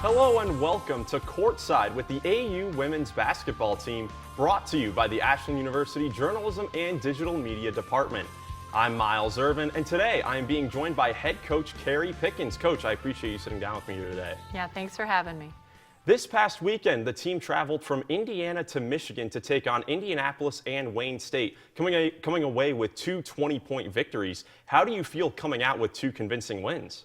Hello and welcome to Courtside with the AU women's basketball team, brought to you by the Ashland University Journalism and Digital Media Department. I'm Miles Irvin, and today I am being joined by head coach Kari Pickens. Coach, I appreciate you sitting down with me here today. Yeah, thanks for having me. This past weekend, the team traveled from Indiana to Michigan to take on Indianapolis and Wayne State, coming away with two 20-point victories. How do you feel coming out with two convincing wins?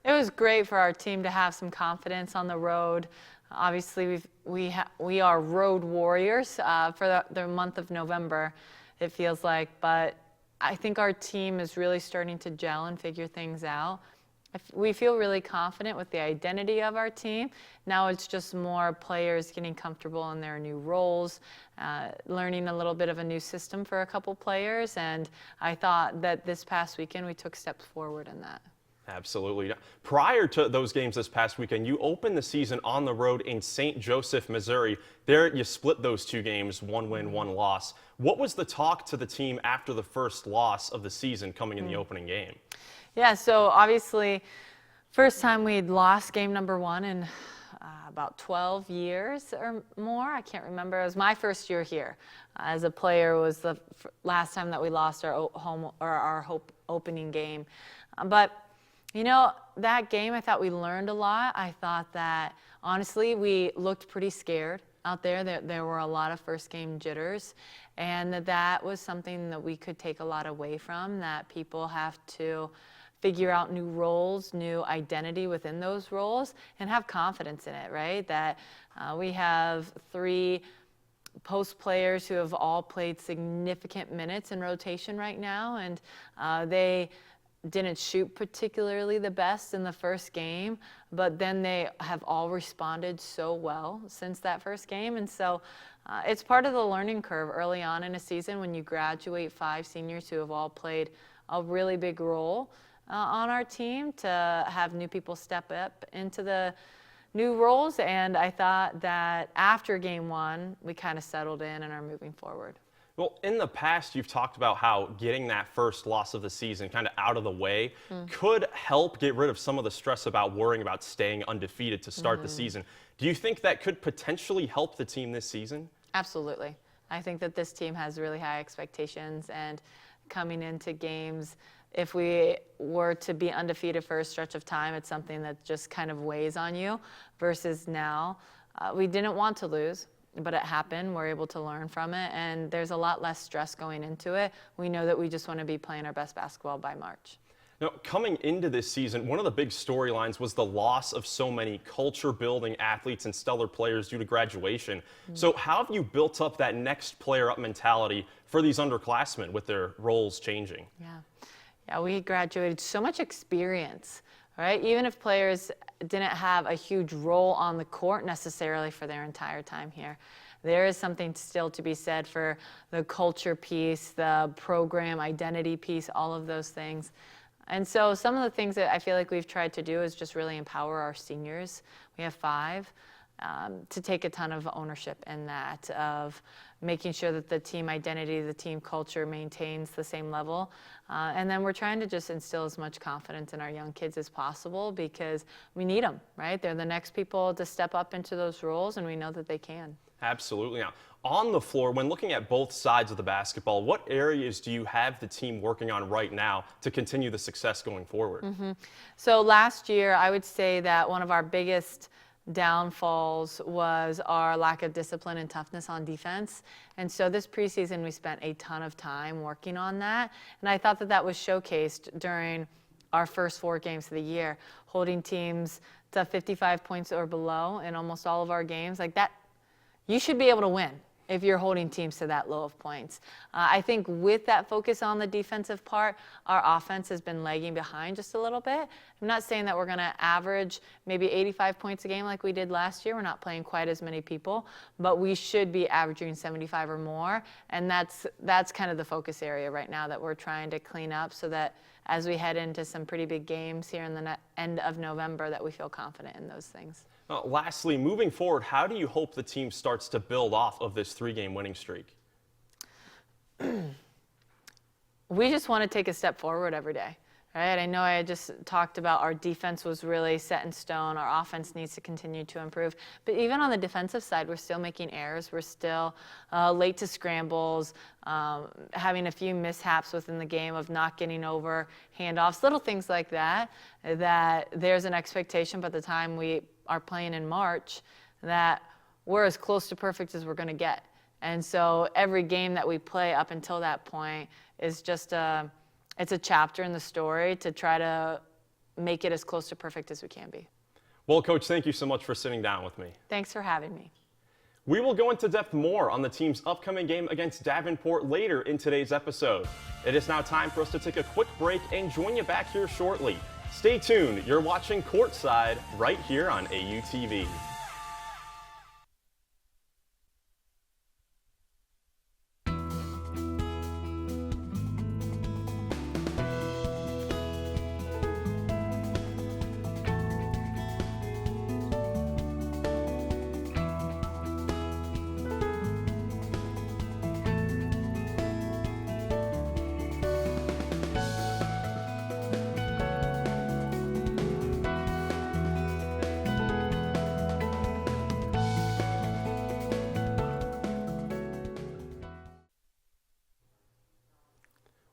It was great for our team to have some confidence on the road. Obviously, we are road warriors for the month of November, it feels like. But I think our team is really starting to gel and figure things out. We feel really confident with the identity of our team. Now it's just more players getting comfortable in their new roles, learning a little bit of a new system for a couple players. And I thought that this past weekend we took steps forward in that. Absolutely. Prior to those games this past weekend, you opened the season on the road in St. Joseph, Missouri. There you split those two games, one win, one loss. What was the talk to the team after the first loss of the season coming in the opening game? Yeah, so obviously, first time we'd lost game number one in about 12 years or more. I can't remember. It was my first year here as a player. Was the last time that we lost our opening game. But you know, that game, I thought we learned a lot. I thought that, honestly, we looked pretty scared out there. There were a lot of first game jitters, and that was something that we could take a lot away from, that people have to figure out new roles, new identity within those roles, and have confidence in it, right? That we have three post players who have all played significant minutes in rotation right now, and they didn't shoot particularly the best in the first game, but then they have all responded so well since that first game. And so it's part of the learning curve early on in a season when you graduate 5 seniors who have all played a really big role on our team, to have new people step up into the new roles. And I thought that after game one, we kind of settled in and are moving forward. Well, in the past, you've talked about how getting that first loss of the season kind of out of the way could help get rid of some of the stress about worrying about staying undefeated to start the season. Do you think that could potentially help the team this season? Absolutely. I think that this team has really high expectations, and coming into games, if we were to be undefeated for a stretch of time, it's something that just kind of weighs on you, versus now. We didn't want to lose, but it happened. We're able to learn from it, and there's a lot less stress going into it. We know that we just want to be playing our best basketball by March. Now, coming into this season, one of the big storylines was the loss of so many culture-building athletes and stellar players due to graduation. So how have you built up that next player-up mentality for these underclassmen with their roles changing? Yeah, we graduated so much experience, right? Even if players didn't have a huge role on the court necessarily for their entire time here, there is something still to be said for the culture piece, the program identity piece, all of those things. And so some of the things that I feel like we've tried to do is just really empower our seniors. We have 5. To take a ton of ownership in that, of making sure that the team identity, the team culture maintains the same level. And then we're trying to just instill as much confidence in our young kids as possible, because we need them, right? They're the next people to step up into those roles, and we know that they can. Absolutely. Now, on the floor, when looking at both sides of the basketball, what areas do you have the team working on right now to continue the success going forward? So last year, I would say that one of our biggest downfalls was our lack of discipline and toughness on defense. And so this preseason, we spent a ton of time working on that. And I thought that that was showcased during our first 4 games of the year, holding teams to 55 points or below in almost all of our games. Like that, you should be able to win if you're holding teams to that low of points. I think with that focus on the defensive part, our offense has been lagging behind just a little bit. I'm not saying that we're going to average maybe 85 points a game like we did last year. We're not playing quite as many people, but we should be averaging 75 or more. And that's kind of the focus area right now that we're trying to clean up, so that as we head into some pretty big games here in the end of November, that we feel confident in those things. Lastly, moving forward, how do you hope the team starts to build off of this 3-game winning streak? We just want to take a step forward every day, right? I know I just talked about our defense was really set in stone. Our offense needs to continue to improve. But even on the defensive side, we're still making errors. We're still late to scrambles, having a few mishaps within the game of not getting over handoffs, little things like that, that there's an expectation by the time we are playing in March that we're as close to perfect as we're going to get. And so every game that we play up until that point is just it's a chapter in the story to try to make it as close to perfect as we can be. Well, Coach, thank you so much for sitting down with me. Thanks for having me. We will go into depth more on the team's upcoming game against Davenport later in today's episode. It is now time for us to take a quick break and join you back here shortly. Stay tuned. You're watching Courtside right here on AUTV.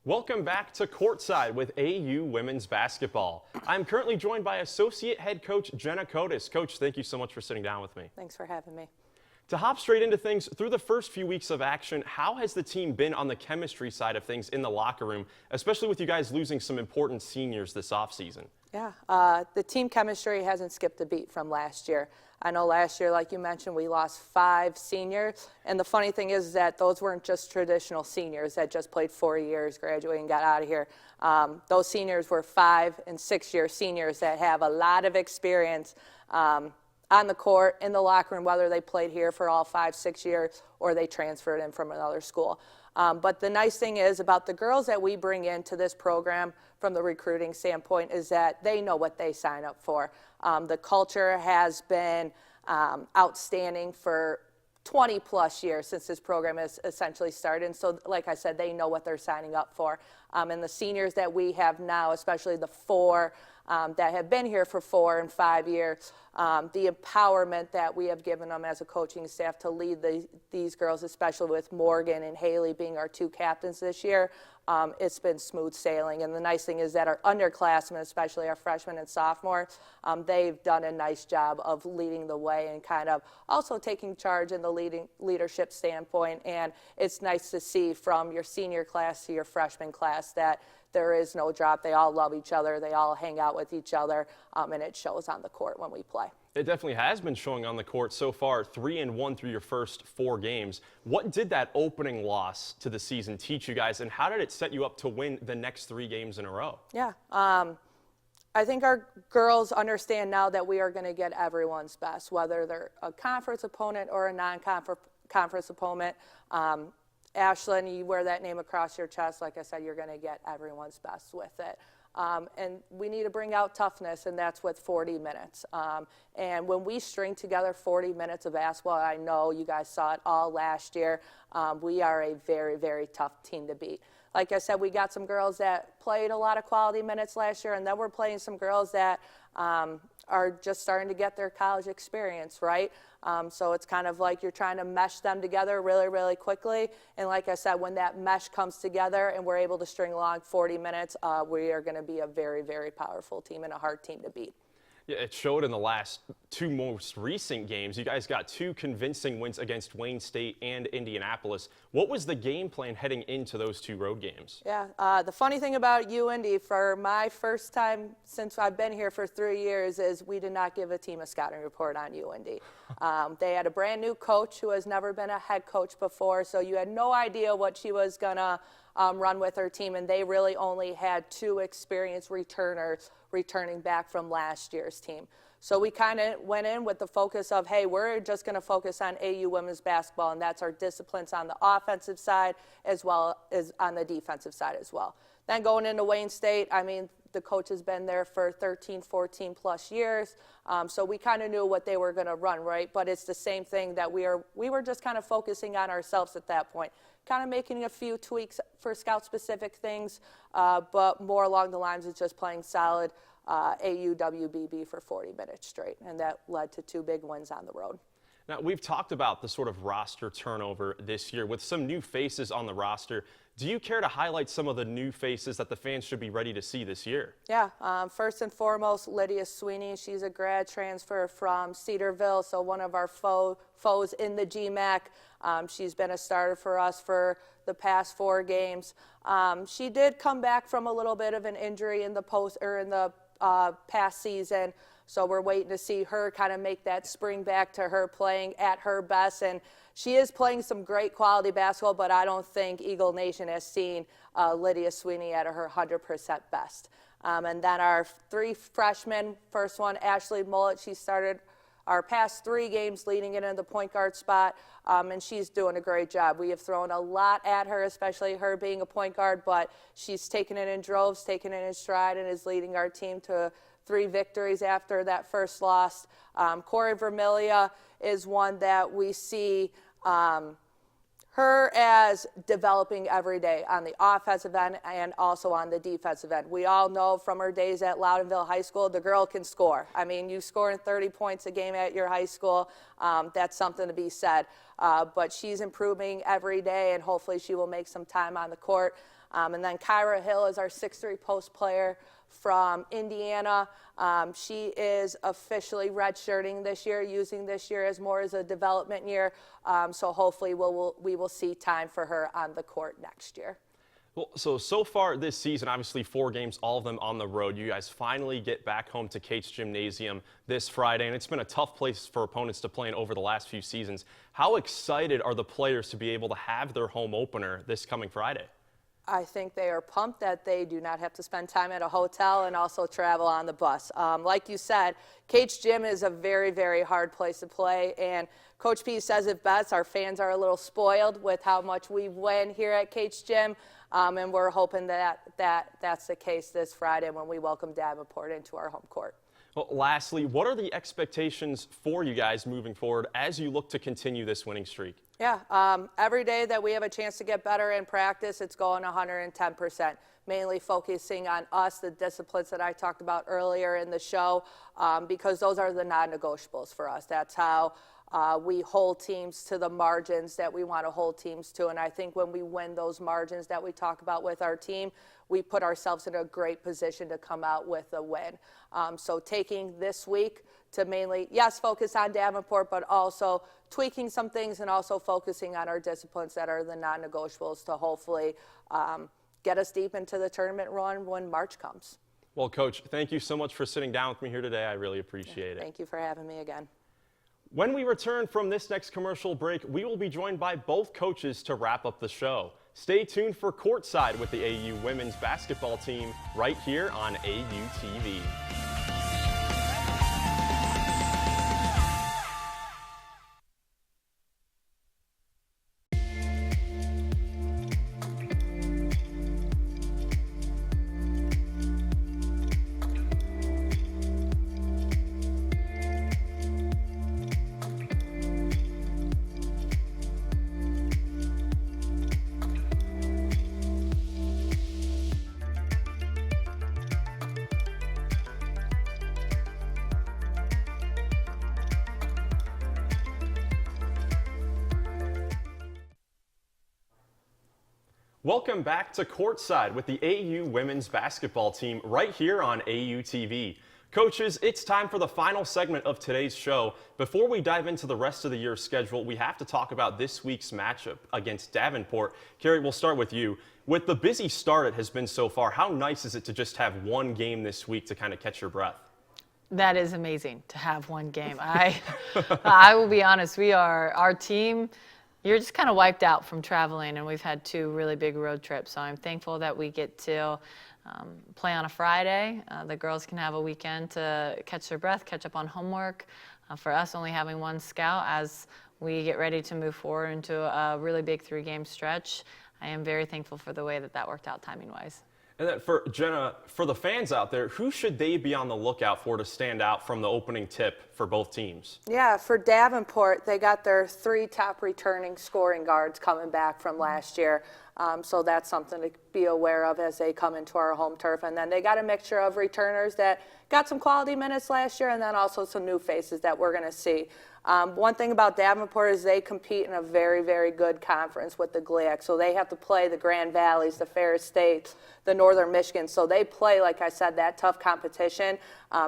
Welcome back to Courtside with AU Women's Basketball. I'm currently joined by Associate Head Coach Jenna Kotas. Coach, thank you so much for sitting down with me. Thanks for having me. To hop straight into things, through the first few weeks of action, how has the team been on the chemistry side of things in the locker room, especially with you guys losing some important seniors this offseason? Yeah, the team chemistry hasn't skipped a beat from last year. I know last year, like you mentioned, we lost 5 seniors. And the funny thing is that those weren't just traditional seniors that just played 4 years, graduated, and got out of here. Those seniors were 5- and 6-year seniors that have a lot of experience on the court, in the locker room, whether they played here for all 5-6 years or they transferred in from another school. But the nice thing is about the girls that we bring into this program from the recruiting standpoint is that they know what they sign up for. The culture has been outstanding for 20 plus years since this program has essentially started. And so, like I said, they know what they're signing up for. And the seniors that we have now, especially the 4 that have been here for 4 and 5 years, the empowerment that we have given them as a coaching staff to lead these girls, especially with Morgan and Haley being our 2 captains this year, it's been smooth sailing. And the nice thing is that our underclassmen, especially our freshmen and sophomore, they've done a nice job of leading the way and kind of also taking charge in the leadership standpoint. And it's nice to see from your senior class to your freshman class that there is no drop. They all love each other. They all hang out with each other, and it shows on the court when we play. It definitely has been showing on the court so far, 3-1 through your first 4 games. What did that opening loss to the season teach you guys, and how did it set you up to win the next 3 games in a row? Yeah, I think our girls understand now that we are going to get everyone's best, whether they're a conference opponent or a non-conference opponent. Ashland, you wear that name across your chest. Like I said, you're going to get everyone's best with it. And we need to bring out toughness, and that's with 40 minutes. And when we string together 40 minutes of basketball, I know you guys saw it all last year, we are a very, very tough team to beat. Like I said, we got some girls that played a lot of quality minutes last year, and then we're playing some girls that are just starting to get their college experience, right? So it's kind of like you're trying to mesh them together really, really quickly. And like I said, when that mesh comes together and we're able to string along 40 minutes, we are going to be a very, very powerful team and a hard team to beat. Yeah, it showed in the last 2 most recent games. You guys got 2 convincing wins against Wayne State and Indianapolis. What was the game plan heading into those 2 road games? Yeah, the funny thing about UIndy, for my first time since I've been here for 3 years, is we did not give a team a scouting report on UIndy. They had a brand new coach who has never been a head coach before, so you had no idea what she was going to run with her team, and they really only had 2 experienced returners returning back from last year's team. So we kind of went in with the focus of, hey, we're just going to focus on AU women's basketball, and that's our disciplines on the offensive side as well as on the defensive side as well. Then going into Wayne State, I mean, the coach has been there for 13, 14 plus years, so we kind of knew what they were going to run, right? But it's the same thing that we were just kind of focusing on ourselves at that point. kind of making a few tweaks for scout-specific things, but more along the lines of just playing solid AUWBB for 40 minutes straight, and that led to 2 big wins on the road. Now, we've talked about the sort of roster turnover this year with some new faces on the roster. Do you care to highlight some of the new faces that the fans should be ready to see this year? Yeah, first and foremost, Lydia Sweeney. She's a grad transfer from Cedarville, so one of our foes in the GMAC. She's been a starter for us for the past 4 games. She did come back from a little bit of an injury in the past season. So we're waiting to see her kind of make that spring back to her playing at her best. And she is playing some great quality basketball, but I don't think Eagle Nation has seen Lydia Sweeney at her 100% best. And then our 3 freshmen, first one, Ashley Mullet, she started our past 3 games leading into the point guard spot, and she's doing a great job. We have thrown a lot at her, especially her being a point guard, but she's taken it in droves, taken it in stride, and is leading our team to 3 victories after that first loss. Corey Vermilia is one that we see her as developing every day on the offensive end and also on the defensive end. We all know from her days at Loudonville High School, the girl can score. I mean, you scoring 30 points a game at your high school, that's something to be said. But she's improving every day, and hopefully she will make some time on the court. And then Kyra Hill is our 6'3" post player from Indiana. She is officially redshirting this year, using this year as more as a development year. So hopefully we will see time for her on the court next year. Well, so far this season, obviously 4 games, all of them on the road. You guys finally get back home to Kates Gymnasium this Friday, and it's been a tough place for opponents to play in over the last few seasons. How excited are the players to be able to have their home opener this coming Friday? I think they are pumped that they do not have to spend time at a hotel and also travel on the bus. Like you said, Kates Gym is a very, very hard place to play, and Coach P says it best. Our fans are a little spoiled with how much we win here at Kates Gym, and we're hoping that's the case this Friday when we welcome Davenport into our home court. Well, lastly, what are the expectations for you guys moving forward as you look to continue this winning streak? Yeah, every day that we have a chance to get better in practice, it's going 110%, mainly focusing on us, the disciplines that I talked about earlier in the show, because those are the non-negotiables for us. That's how we hold teams to the margins that we want to hold teams to, and I think when we win those margins that we talk about with our team, we put ourselves in a great position to come out with a win. So taking this week to mainly, yes, focus on Davenport, but also tweaking some things and also focusing on our disciplines that are the non-negotiables to hopefully get us deep into the tournament run when March comes. Well, Coach, thank you so much for sitting down with me here today. I really appreciate it. Thank you for having me again. When we return from this next commercial break, we will be joined by both coaches to wrap up the show. Stay tuned for Courtside with the AU women's basketball team right here on AU TV. Welcome back to Courtside with the AU women's basketball team right here on AU TV. Coaches, it's time for the final segment of today's show. Before we dive into the rest of the year's schedule, we have to talk about this week's matchup against Davenport. Kari, we'll start with you. With the busy start it has been so far, how nice is it to just have one game this week to kind of catch your breath? That is amazing to have one game. I will be honest, our team, you're just kind of wiped out from traveling, and we've had 2 really big road trips. So I'm thankful that we get to play on a Friday. The girls can have a weekend to catch their breath, catch up on homework. For us, only having 1 scout as we get ready to move forward into a really big 3-game stretch. I am very thankful for the way that worked out timing-wise. And then for Jenna, for the fans out there, who should they be on the lookout for to stand out from the opening tip for both teams? Yeah, for Davenport, they got their 3 top returning scoring guards coming back from last year. So that's something to be aware of as they come into our home turf. And then they got a mixture of returners that got some quality minutes last year and then also some new faces that we're going to see. One thing about Davenport is they compete in a very, very good conference with the GLIAC. So they have to play the Grand Valleys, the Ferris State, the Northern Michigan. So they play, like I said, that tough competition.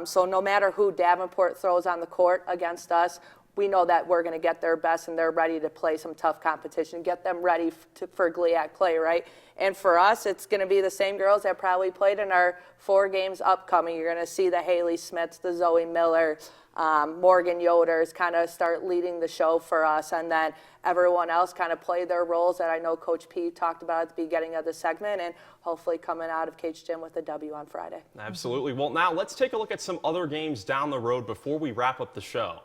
So no matter who Davenport throws on the court against us, we know that we're going to get their best and they're ready to play some tough competition, get them ready for GLIAC play, right? And for us, it's going to be the same girls that probably played in our 4 games upcoming. You're going to see the Haley Smiths, the Zoe Miller, Morgan Yoders kind of start leading the show for us, and then everyone else kind of play their roles that I know Coach P talked about at the beginning of the segment, and hopefully coming out of Kates Gym with a W on Friday. Absolutely. Well, now let's take a look at some other games down the road before we wrap up the show.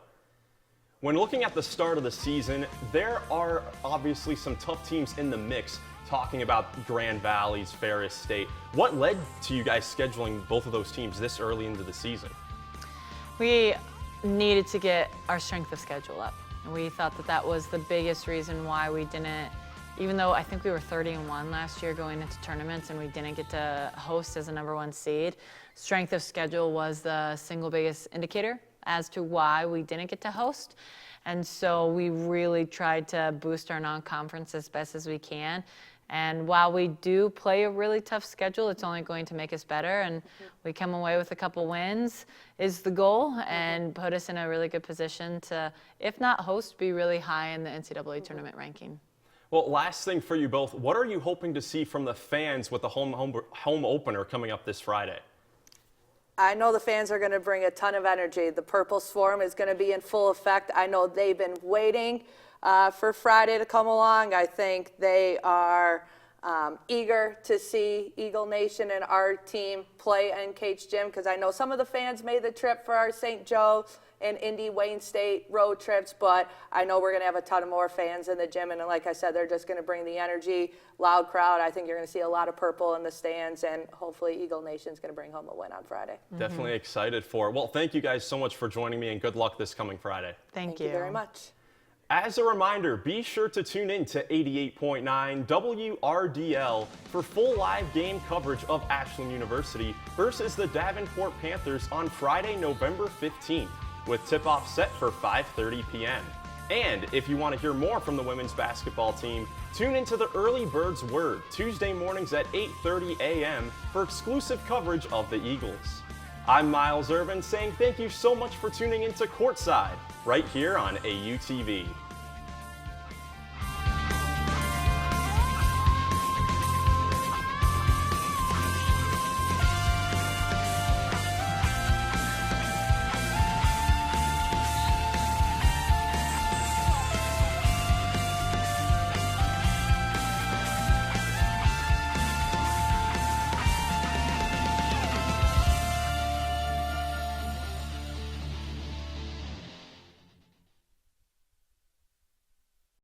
When looking at the start of the season, there are obviously some tough teams in the mix, talking about Grand Valleys, Ferris State. What led to you guys scheduling both of those teams this early into the season? We needed to get our strength of schedule up. And we thought that that was the biggest reason why we didn't, even though I think we were 30-1 last year going into tournaments and we didn't get to host as a #1 seed, strength of schedule was the single biggest indicator as to why we didn't get to host. And so we really tried to boost our non-conference as best as we can. And while we do play a really tough schedule, it's only going to make us better. And we come away with a couple wins is the goal and put us in a really good position to, if not host, be really high in the NCAA tournament ranking. Well, last thing for you both, what are you hoping to see from the fans with the home opener coming up this Friday? I know the fans are going to bring a ton of energy. The Purple Swarm is going to be in full effect. I know they've been waiting for Friday to come along. I think they are eager to see Eagle Nation and our team play in Kates Gym, because I know some of the fans made the trip for our St. Joe and Indy Wayne State road trips, but I know we're going to have a ton of more fans in the gym, and like I said, they're just going to bring the energy, loud crowd. I think you're going to see a lot of purple in the stands, and hopefully Eagle Nation's going to bring home a win on Friday. Definitely excited for it. Well, thank you guys so much for joining me, and good luck this coming Friday. Thank you very much. As a reminder, be sure to tune in to 88.9 WRDL for full live game coverage of Ashland University versus the Davenport Panthers on Friday, November 15th, with tip-off set for 5:30 p.m. And if you want to hear more from the women's basketball team, tune into the Early Birds Word Tuesday mornings at 8:30 a.m. for exclusive coverage of the Eagles. I'm Miles Irvin saying thank you so much for tuning into Courtside right here on AUTV.